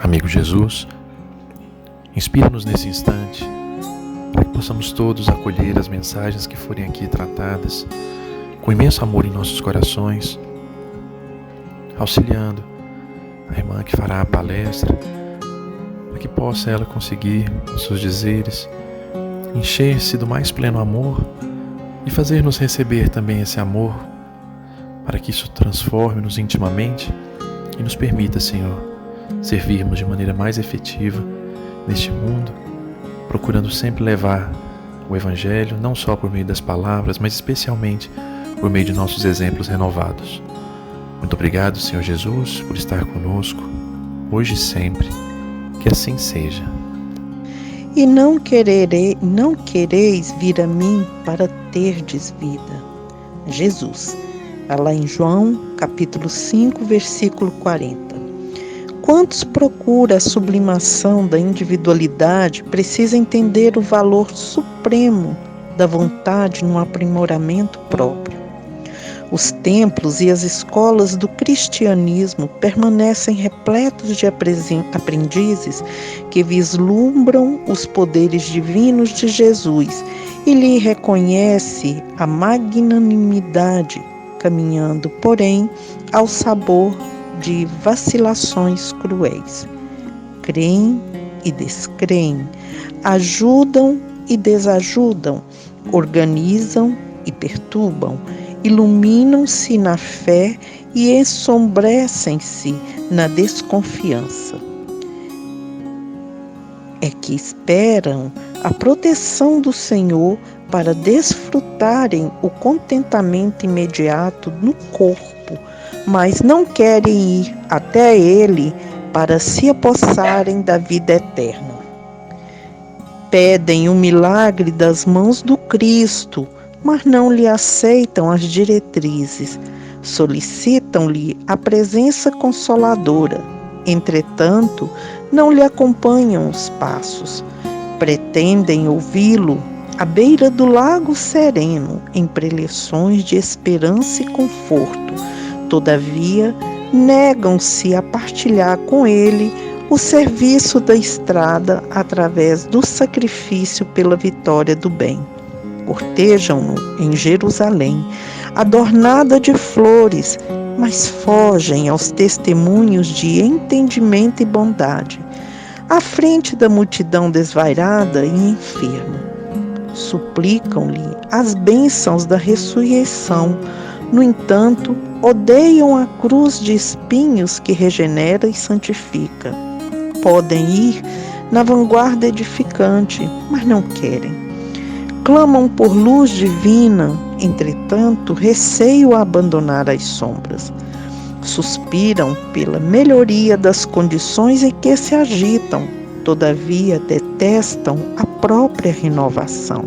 Amigo Jesus, inspira-nos nesse instante, para que possamos todos acolher as mensagens que forem aqui tratadas, com imenso amor em nossos corações, auxiliando a irmã que fará a palestra, para que possa ela conseguir, com seus dizeres, encher-se do mais pleno amor e fazer-nos receber também esse amor, para que isso transforme-nos intimamente e nos permita, Senhor, servirmos de maneira mais efetiva neste mundo, procurando sempre levar o Evangelho, não só por meio das palavras, mas especialmente por meio de nossos exemplos renovados. Muito obrigado, Senhor Jesus, por estar conosco, hoje e sempre. Que assim seja. E não quereis vir a mim para terdes vida. Jesus, está lá em João, capítulo 5, versículo 40. Quantos procura a sublimação da individualidade precisa entender o valor supremo da vontade no aprimoramento próprio. Os templos e as escolas do cristianismo permanecem repletos de aprendizes que vislumbram os poderes divinos de Jesus e lhe reconhece a magnanimidade, caminhando, porém, ao sabor de vacilações cruéis. Creem e descreem, ajudam e desajudam, organizam e perturbam, iluminam-se na fé e ensombrecem-se na desconfiança. É que esperam a proteção do Senhor para desfrutarem o contentamento imediato no corpo, mas não querem ir até Ele para se apossarem da vida eterna. Pedem o milagre das mãos do Cristo, mas não lhe aceitam as diretrizes. Solicitam-lhe a presença consoladora. Entretanto, não lhe acompanham os passos. Pretendem ouvi-lo à beira do lago sereno, em preleções de esperança e conforto. Todavia, negam-se a partilhar com ele o serviço da estrada através do sacrifício pela vitória do bem. Cortejam-no em Jerusalém, adornada de flores, mas fogem aos testemunhos de entendimento e bondade, à frente da multidão desvairada e enferma. Suplicam-lhe as bênçãos da ressurreição. No entanto, odeiam a cruz de espinhos que regenera e santifica. Podem ir na vanguarda edificante, mas não querem. Clamam por luz divina, entretanto, receio a abandonar as sombras. Suspiram pela melhoria das condições em que se agitam, todavia detestam a própria renovação.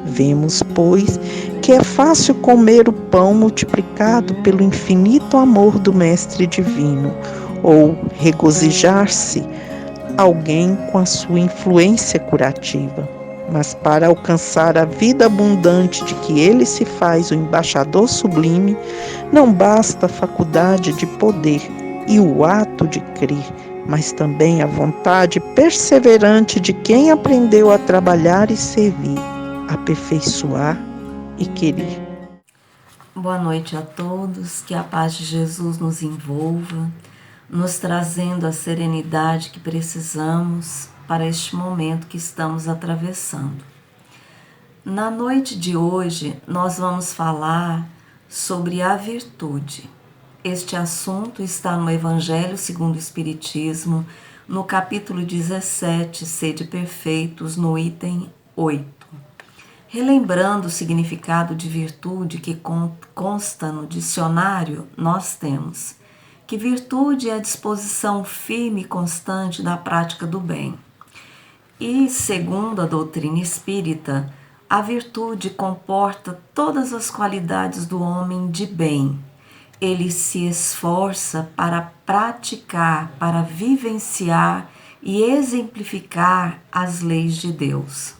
Vemos, pois, que é fácil comer o pão multiplicado pelo infinito amor do Mestre Divino, ou regozijar-se alguém com a sua influência curativa. Mas para alcançar a vida abundante de que ele se faz o embaixador sublime, não basta a faculdade de poder e o ato de crer, mas também a vontade perseverante de quem aprendeu a trabalhar e servir, aperfeiçoar e querer. Boa noite a todos, que a paz de Jesus nos envolva, nos trazendo a serenidade que precisamos para este momento que estamos atravessando. Na noite de hoje, nós vamos falar sobre a virtude. Este assunto está no Evangelho segundo o Espiritismo, no capítulo 17, Sede Perfeitos, no item 8. Relembrando o significado de virtude que consta no dicionário, nós temos que virtude é a disposição firme e constante da prática do bem. E, segundo a doutrina espírita, a virtude comporta todas as qualidades do homem de bem. Ele se esforça para praticar, para vivenciar e exemplificar as leis de Deus.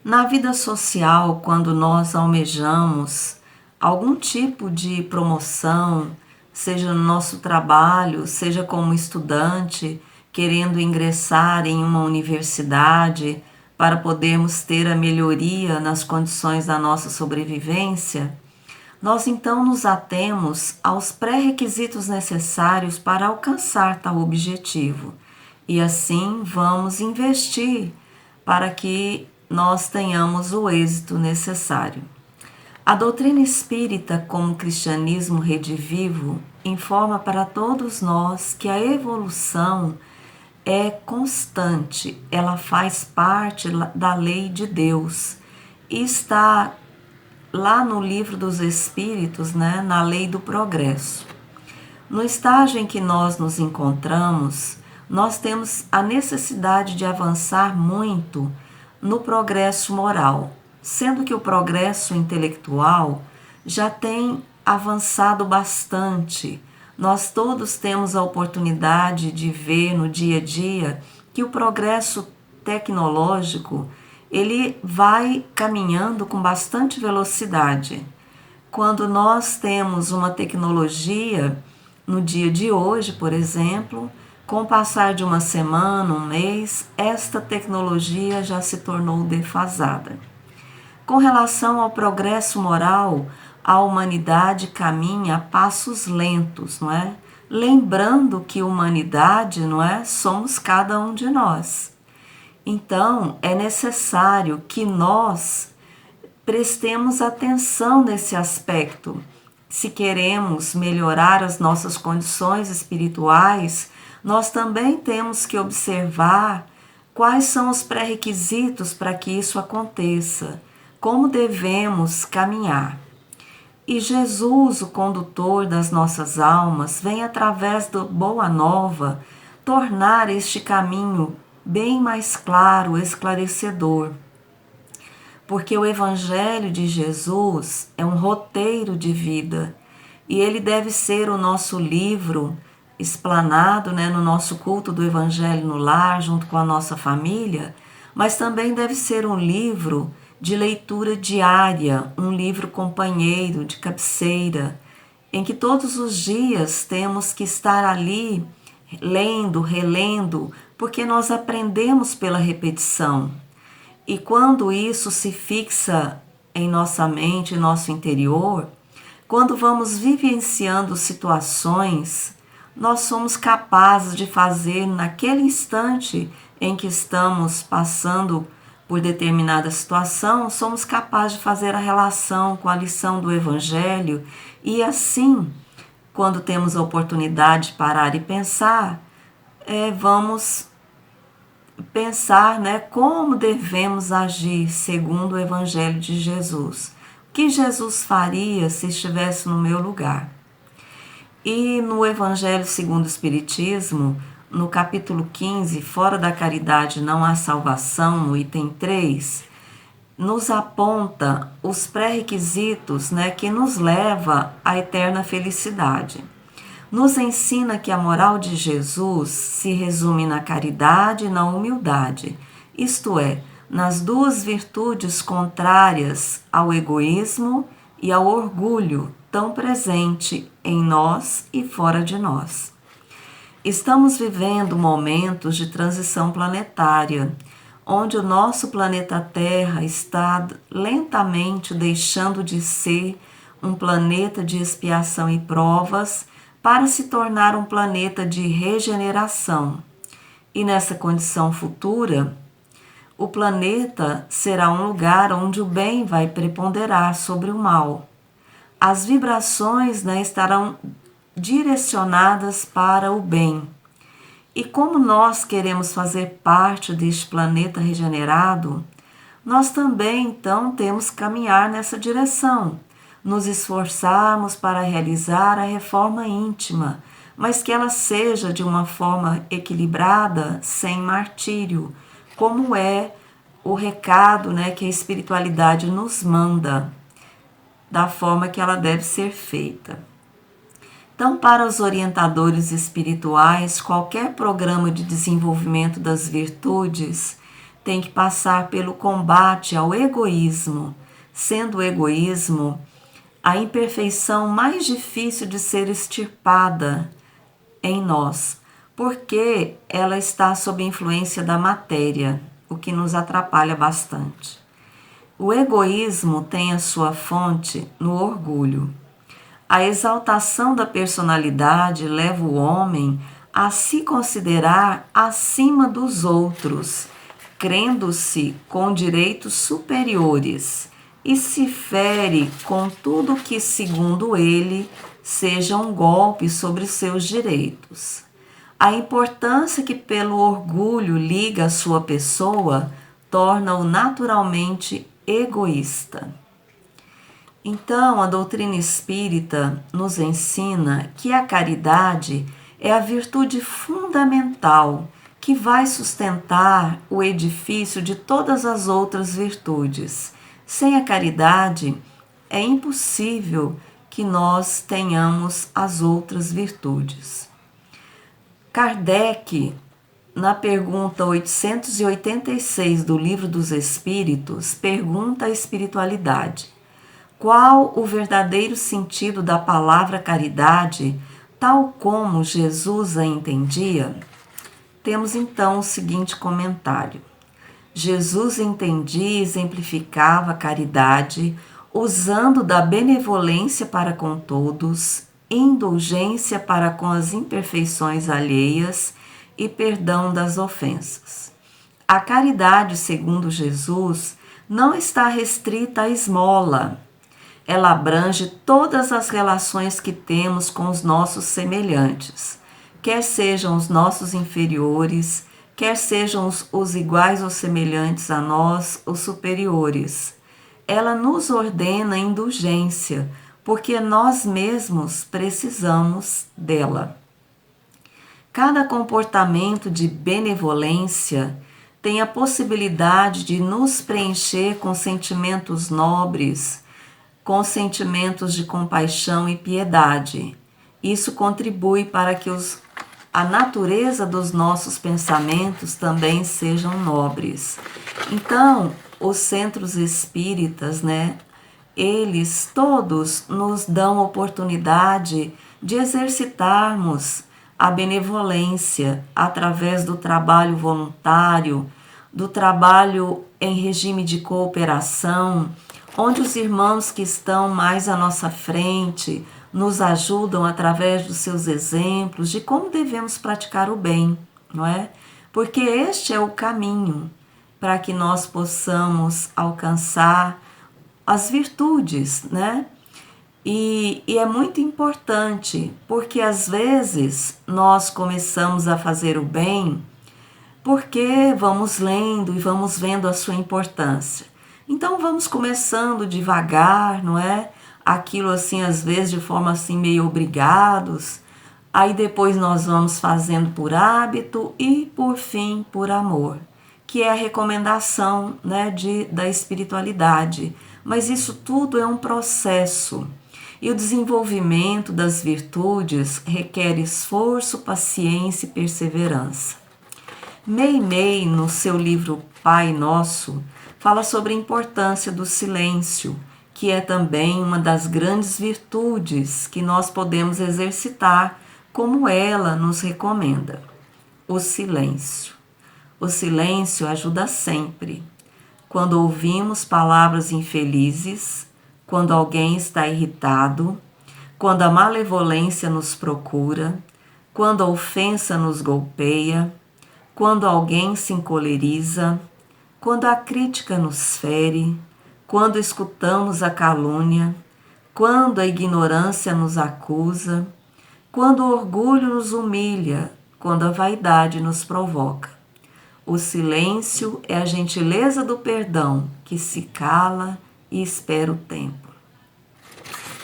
Na vida social, quando nós almejamos algum tipo de promoção, seja no nosso trabalho, seja como estudante, querendo ingressar em uma universidade para podermos ter a melhoria nas condições da nossa sobrevivência, nós então nos atemos aos pré-requisitos necessários para alcançar tal objetivo e assim vamos investir para que nós tenhamos o êxito necessário. A doutrina espírita, como cristianismo redivivo, informa para todos nós que a evolução é constante, ela faz parte da lei de Deus e está lá no livro dos Espíritos, né, na lei do progresso. No estágio em que nós nos encontramos, nós temos a necessidade de avançar muito no progresso moral, sendo que o progresso intelectual já tem avançado bastante. Nós todos temos a oportunidade de ver no dia a dia que o progresso tecnológico ele vai caminhando com bastante velocidade. Quando nós temos uma tecnologia no dia de hoje, por exemplo, com o passar de uma semana, um mês, esta tecnologia já se tornou defasada. Com relação ao progresso moral, a humanidade caminha a passos lentos, não é? Lembrando que humanidade, não é? Somos cada um de nós. Então, é necessário que nós prestemos atenção nesse aspecto. Se queremos melhorar as nossas condições espirituais, nós também temos que observar quais são os pré-requisitos para que isso aconteça, como devemos caminhar. E Jesus, o condutor das nossas almas, vem através do Boa Nova tornar este caminho bem mais claro, esclarecedor. Porque o Evangelho de Jesus é um roteiro de vida e ele deve ser o nosso livro explanado, né, no nosso culto do Evangelho no lar, junto com a nossa família, mas também deve ser um livro de leitura diária, um livro companheiro, de cabeceira, em que todos os dias temos que estar ali lendo, relendo, porque nós aprendemos pela repetição. E quando isso se fixa em nossa mente, em nosso interior, quando vamos vivenciando situações, nós somos capazes de fazer naquele instante em que estamos passando por determinada situação, somos capazes de fazer a relação com a lição do Evangelho e assim, quando temos a oportunidade de parar e pensar, vamos pensar, né, como devemos agir segundo o Evangelho de Jesus. O que Jesus faria se estivesse no meu lugar? E no Evangelho segundo o Espiritismo, no capítulo 15, Fora da Caridade não há salvação, no item 3, nos aponta os pré-requisitos, né, que nos leva à eterna felicidade. Nos ensina que a moral de Jesus se resume na caridade e na humildade, isto é, nas duas virtudes contrárias ao egoísmo e ao orgulho, tão presente em nós e fora de nós. Estamos vivendo momentos de transição planetária, onde o nosso planeta Terra está lentamente deixando de ser um planeta de expiação e provas para se tornar um planeta de regeneração. E nessa condição futura, o planeta será um lugar onde o bem vai preponderar sobre o mal. As vibrações, né, estarão direcionadas para o bem. E como nós queremos fazer parte deste planeta regenerado, nós também então temos que caminhar nessa direção, nos esforçarmos para realizar a reforma íntima, mas que ela seja de uma forma equilibrada, sem martírio, como é o recado, né, que a espiritualidade nos manda, da forma que ela deve ser feita. Então, para os orientadores espirituais, qualquer programa de desenvolvimento das virtudes tem que passar pelo combate ao egoísmo, sendo o egoísmo a imperfeição mais difícil de ser extirpada em nós, porque ela está sob influência da matéria, o que nos atrapalha bastante. O egoísmo tem a sua fonte no orgulho. A exaltação da personalidade leva o homem a se considerar acima dos outros, crendo-se com direitos superiores, e se fere com tudo que, segundo ele, seja um golpe sobre seus direitos. A importância que pelo orgulho liga a sua pessoa torna-o naturalmente egoísta. Então, a doutrina espírita nos ensina que a caridade é a virtude fundamental que vai sustentar o edifício de todas as outras virtudes. Sem a caridade, é impossível que nós tenhamos as outras virtudes. Kardec, na pergunta 886 do Livro dos Espíritos, pergunta à espiritualidade: qual o verdadeiro sentido da palavra caridade, tal como Jesus a entendia? Temos então o seguinte comentário: Jesus entendia e exemplificava a caridade usando da benevolência para com todos, indulgência para com as imperfeições alheias e perdão das ofensas. A caridade, segundo Jesus, não está restrita à esmola. Ela abrange todas as relações que temos com os nossos semelhantes, quer sejam os nossos inferiores, quer sejam os iguais ou semelhantes a nós, os superiores. Ela nos ordena indulgência, porque nós mesmos precisamos dela. Cada comportamento de benevolência tem a possibilidade de nos preencher com sentimentos nobres, com sentimentos de compaixão e piedade. Isso contribui para que a natureza dos nossos pensamentos também sejam nobres. Então, os centros espíritas, eles todos nos dão oportunidade de exercitarmos a benevolência através do trabalho voluntário, do trabalho em regime de cooperação, onde os irmãos que estão mais à nossa frente nos ajudam através dos seus exemplos de como devemos praticar o bem, não é? Porque este é o caminho para que nós possamos alcançar as virtudes, né? E é muito importante, porque às vezes nós começamos a fazer o bem porque vamos lendo e vamos vendo a sua importância. Então vamos começando devagar, não é? Aquilo assim, às vezes de forma assim meio obrigados. Aí depois nós vamos fazendo por hábito e por fim por amor, que é a recomendação, da espiritualidade. Mas isso tudo é um processo. E o desenvolvimento das virtudes requer esforço, paciência e perseverança. Meimei, no seu livro Pai Nosso, fala sobre a importância do silêncio, que é também uma das grandes virtudes que nós podemos exercitar, como ela nos recomenda. O silêncio. O silêncio ajuda sempre. Quando ouvimos palavras infelizes, quando alguém está irritado, quando a malevolência nos procura, quando a ofensa nos golpeia, quando alguém se encoleriza, quando a crítica nos fere, quando escutamos a calúnia, quando a ignorância nos acusa, quando o orgulho nos humilha, quando a vaidade nos provoca. O silêncio é a gentileza do perdão que se cala e espera o tempo.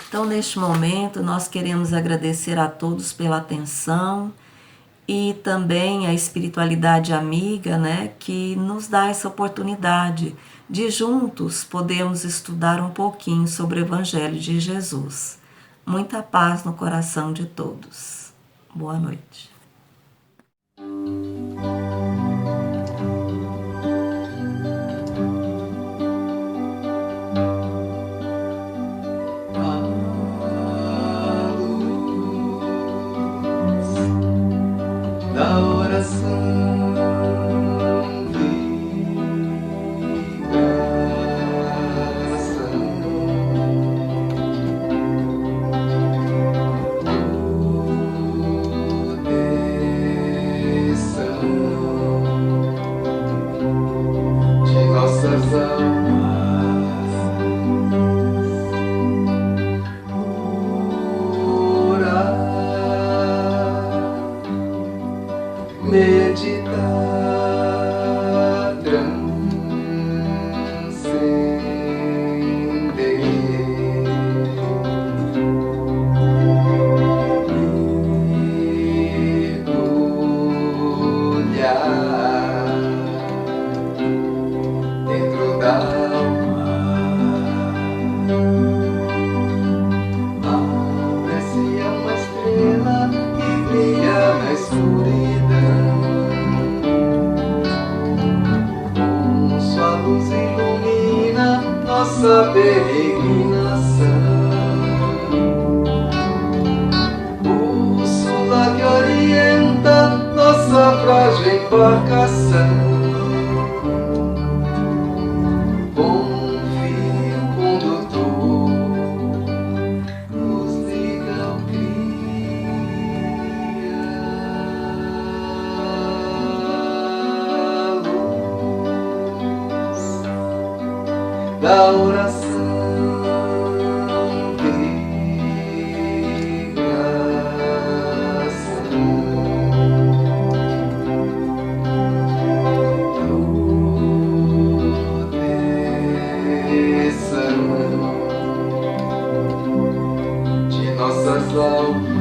Então, neste momento, nós queremos agradecer a todos pela atenção e também a espiritualidade amiga, que nos dá essa oportunidade de juntos podermos estudar um pouquinho sobre o Evangelho de Jesus. Muita paz no coração de todos. Boa noite. nossa peregrinação. Bússola que orienta nossa frágil embarcação. Bom fio condutor nos liga ao da oração de graça, proteção de nossas almas.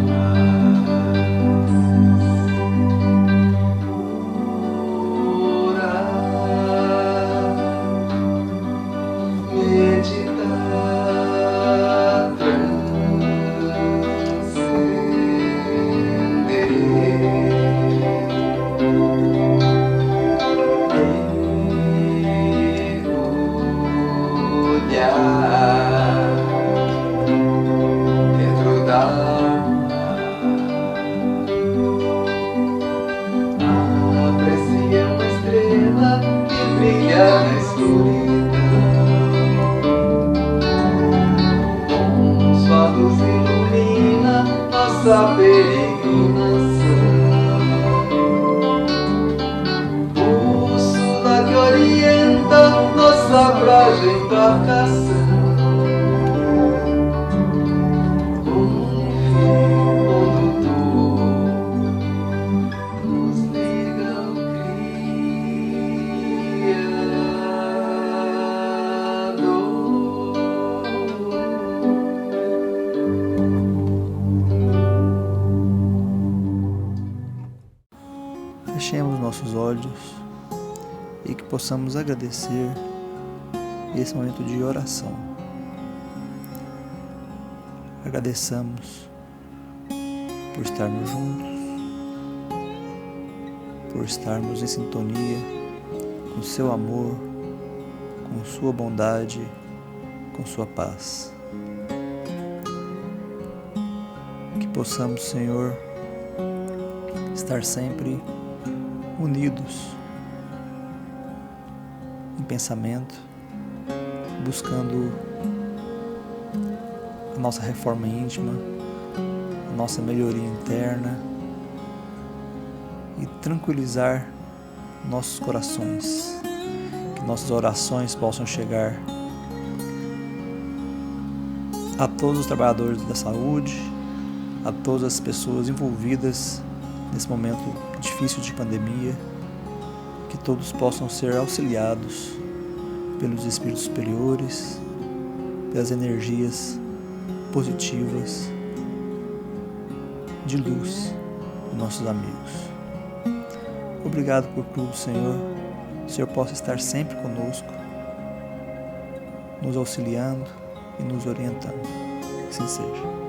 Dentro da alma, aprecia uma estrela que brilha na escuridão. Com sua luz ilumina nossa peregrinação. Bússola que orienta nossa frágil embarcação. Fechemos nossos olhos e que possamos agradecer esse momento de oração. Agradeçamos por estarmos juntos, por estarmos em sintonia com seu amor, com sua bondade, com sua paz. Que possamos, Senhor, estar sempre unidos em pensamento, buscando a nossa reforma íntima, a nossa melhoria interna e tranquilizar nossos corações, que nossas orações possam chegar a todos os trabalhadores da saúde, a todas as pessoas envolvidas nesse momento difícil de pandemia, que todos possam ser auxiliados pelos espíritos superiores, pelas energias positivas de luz de nossos amigos. Obrigado por tudo, Senhor. Que o Senhor possa estar sempre conosco, nos auxiliando e nos orientando. Assim seja.